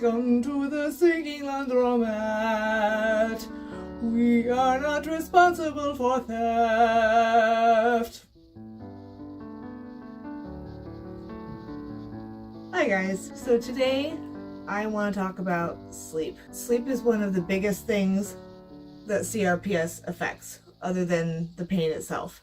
Welcome to the singing laundromat. We are not responsible for theft. Hi guys, so today I want to talk about sleep. Sleep is one of the biggest things that CRPS affects, other than the pain itself,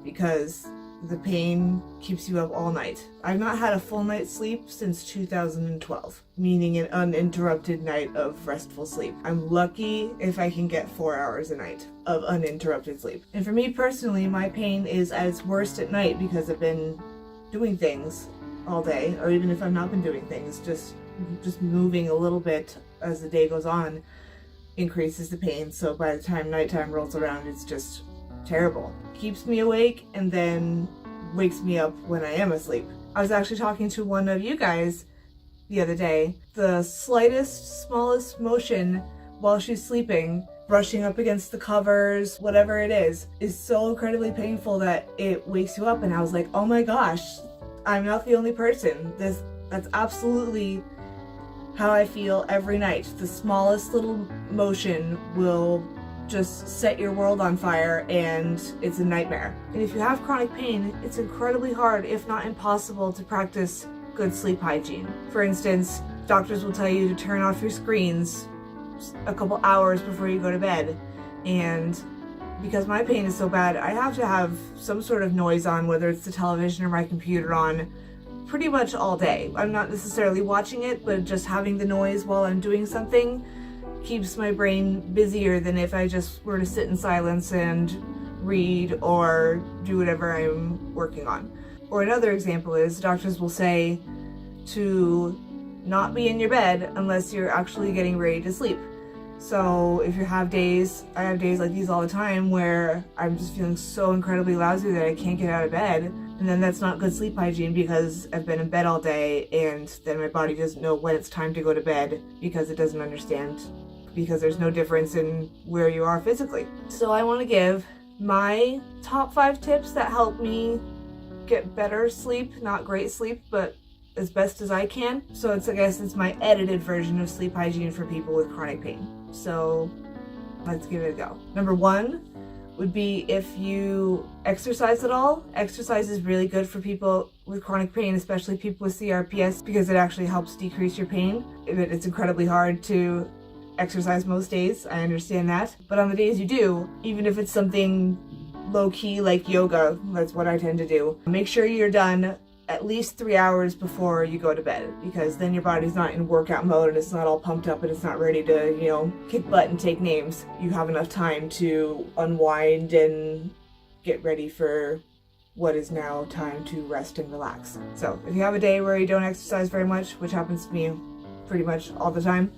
because the pain keeps you up all night. I've not had a full night's sleep since 2012, meaning an uninterrupted night of restful sleep. I'm lucky if I can get 4 hours a night of uninterrupted sleep. And for me personally, my pain is at its worst at night because I've been doing things all day, or even if I've not been doing things, just moving a little bit as the day goes on increases the pain. So by the time nighttime rolls around, it's just terrible. Keeps me awake and then wakes me up when I am asleep. I was actually talking to one of you guys the other day. The slightest, smallest motion while she's sleeping, brushing up against the covers, whatever it is so incredibly painful that it wakes you up. And I was like, oh my gosh, I'm not the only person. That's absolutely how I feel every night. The smallest little motion will just set your world on fire, and it's a nightmare. And if you have chronic pain, it's incredibly hard, if not impossible, to practice good sleep hygiene. For instance, doctors will tell you to turn off your screens a couple hours before you go to bed. And because my pain is so bad, I have to have some sort of noise on, whether it's the television or my computer on, pretty much all day. I'm not necessarily watching it, but just having the noise while I'm doing something keeps my brain busier than if I just were to sit in silence and read or do whatever I'm working on. Or another example is doctors will say to not be in your bed unless you're actually getting ready to sleep. So if you have days, I have days like these all the time where I'm just feeling so incredibly lousy that I can't get out of bed. And then that's not good sleep hygiene because I've been in bed all day, and then my body doesn't know when it's time to go to bed because it doesn't understand, because there's no difference in where you are physically. So I want to give my top 5 tips that help me get better sleep, not great sleep, but as best as I can. So I guess it's my edited version of sleep hygiene for people with chronic pain. So let's give it a go. Number 1 would be if you exercise at all. Exercise is really good for people with chronic pain, especially people with CRPS, because it actually helps decrease your pain. It's incredibly hard to exercise most days, I understand that. But on the days you do, even if it's something low-key like yoga, that's what I tend to do, make sure you're done at least 3 hours before you go to bed, because then your body's not in workout mode and it's not all pumped up and it's not ready to, kick butt and take names. You have enough time to unwind and get ready for what is now time to rest and relax. So if you have a day where you don't exercise very much, which happens to me pretty much all the time,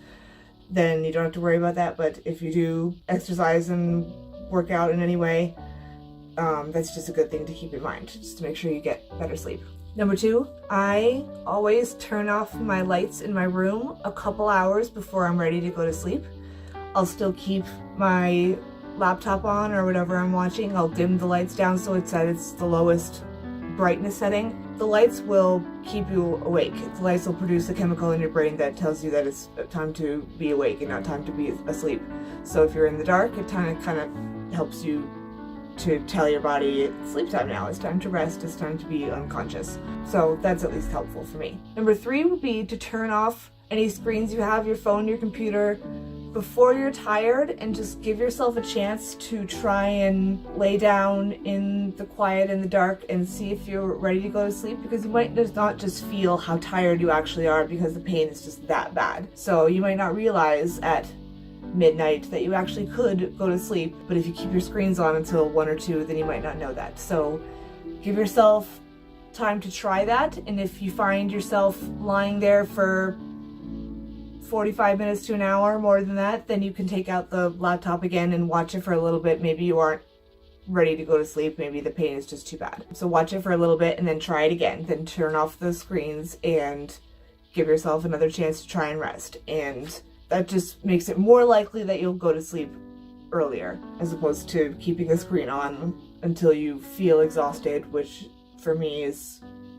then you don't have to worry about that. But if you do exercise and work out in any way, that's just a good thing to keep in mind, just to make sure you get better sleep. Number 2, I always turn off my lights in my room a couple hours before I'm ready to go to sleep. I'll still keep my laptop on or whatever I'm watching. I'll dim the lights down so it's at its the lowest brightness setting. The lights will keep you awake. The lights will produce a chemical in your brain that tells you that it's time to be awake and not time to be asleep. So if you're in the dark, it kind of helps you to tell your body it's sleep time now, it's time to rest, it's time to be unconscious. So that's at least helpful for me. Number 3 would be to turn off any screens you have, your phone, your computer, before you're tired, and just give yourself a chance to try and lay down in the quiet and the dark and see if you're ready to go to sleep, because you might not just feel how tired you actually are because the pain is just that bad. So you might not realize at midnight that you actually could go to sleep, but if you keep your screens on until 1 or 2, then you might not know that. So give yourself time to try that, and if you find yourself lying there for 45 minutes to an hour, more than that, then you can take out the laptop again and watch it for a little bit. Maybe you aren't ready to go to sleep, maybe the pain is just too bad. So watch it for a little bit and then try it again, then turn off the screens and give yourself another chance to try and rest. And that just makes it more likely that you'll go to sleep earlier, as opposed to keeping a screen on until you feel exhausted, which for me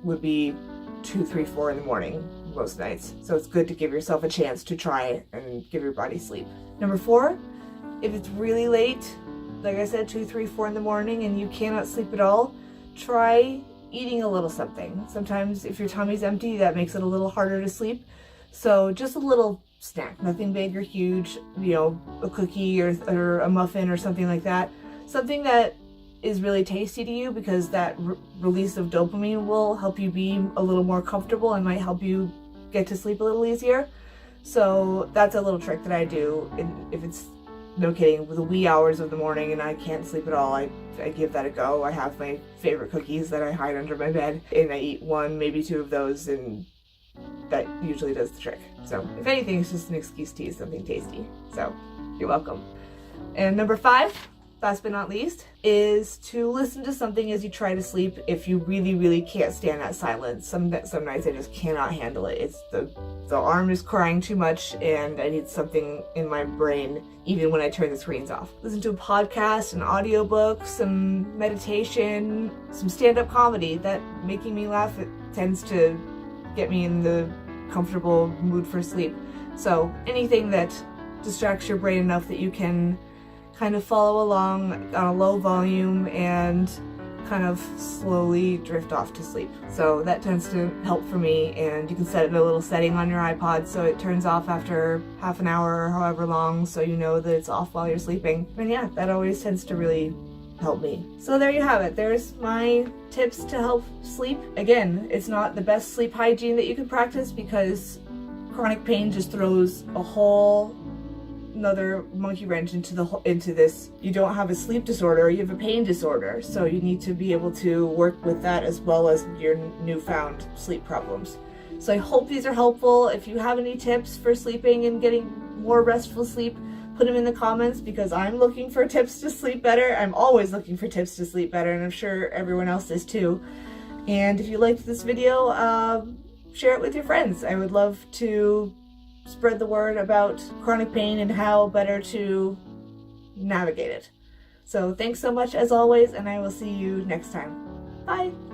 would be 2, 3, 4 in the morning most nights. So it's good to give yourself a chance to try and give your body sleep. Number 4, if it's really late, like I said, 2, 3, 4 in the morning and you cannot sleep at all, try eating a little something. Sometimes if your tummy's empty, that makes it a little harder to sleep. So just a little snack, nothing big or huge, a cookie or a muffin or something like that. Something that is really tasty to you, because that release of dopamine will help you be a little more comfortable and might help you get to sleep a little easier. So that's a little trick that I do. And if it's, no kidding, with the wee hours of the morning and I can't sleep at all, I give that a go. I have my favorite cookies that I hide under my bed and I eat 1, maybe 2 of those, and that usually does the trick. So if anything, it's just an excuse to eat something tasty. So you're welcome. And number 5, last but not least, is to listen to something as you try to sleep if you really, really can't stand that silence. Some nights I just cannot handle it. It's the arm is crying too much and I need something in my brain even when I turn the screens off. Listen to a podcast, an audiobook, some meditation, some stand-up comedy. That making me laugh, it tends to get me in the comfortable mood for sleep. So anything that distracts your brain enough that you can kind of follow along on a low volume and kind of slowly drift off to sleep. So that tends to help for me, and you can set a little setting on your iPod so it turns off after half an hour or however long, so you know that it's off while you're sleeping. And yeah, that always tends to really help me. So there you have it. There's my tips to help sleep. Again, it's not the best sleep hygiene that you can practice, because chronic pain just throws a whole another monkey wrench into this. You don't have a sleep disorder, you have a pain disorder, so you need to be able to work with that as well as your newfound sleep problems. So I hope these are helpful. If you have any tips for sleeping and getting more restful sleep, put them in the comments, because I'm looking for tips to sleep better. I'm always looking for tips to sleep better, and I'm sure everyone else is too. And if you liked this video, share it with your friends. I would love to spread the word about chronic pain and how better to navigate it. So thanks so much as always, and I will see you next time. Bye!